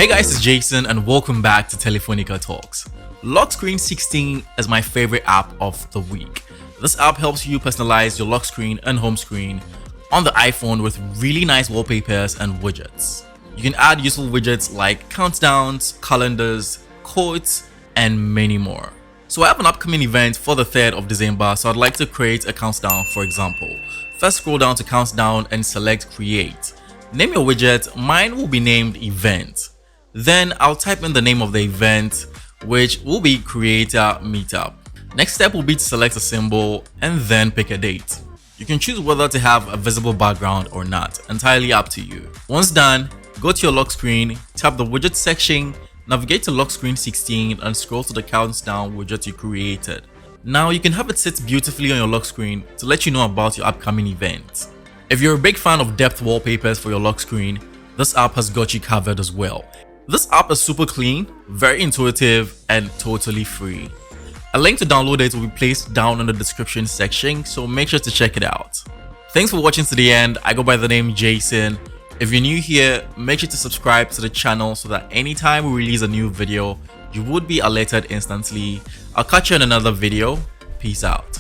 Hey guys, it's Jason and welcome back to Telefonica Talks. Lock Screen 16 is my favorite app of the week. This app helps you personalize your lock screen and home screen on the iPhone with really nice wallpapers and widgets. You can add useful widgets like countdowns, calendars, quotes, and many more. So I have an upcoming event for the 3rd of December, so I'd like to create a countdown, for example. First scroll down to countdown and select create. Name your widget. Mine will be named event. Then I'll type in the name of the event, which will be creator meetup. Next step will be to select a symbol and then pick a date. You can choose whether to have a visible background or not, entirely up to you. Once done, go to your lock screen, tap the widget section, navigate to lock screen 16 and scroll to the countdown widget you created. Now you can have it sit beautifully on your lock screen to let you know about your upcoming event. If you're a big fan of depth wallpapers for your lock screen, this app has got you covered as well. This app is super clean, very intuitive, and totally free. A link to download it will be placed down in the description section, so make sure to check it out. Thanks for watching to the end. I go by the name Jason. If you're new here, make sure to subscribe to the channel so that anytime we release a new video, you would be alerted instantly. I'll catch you in another video. Peace out.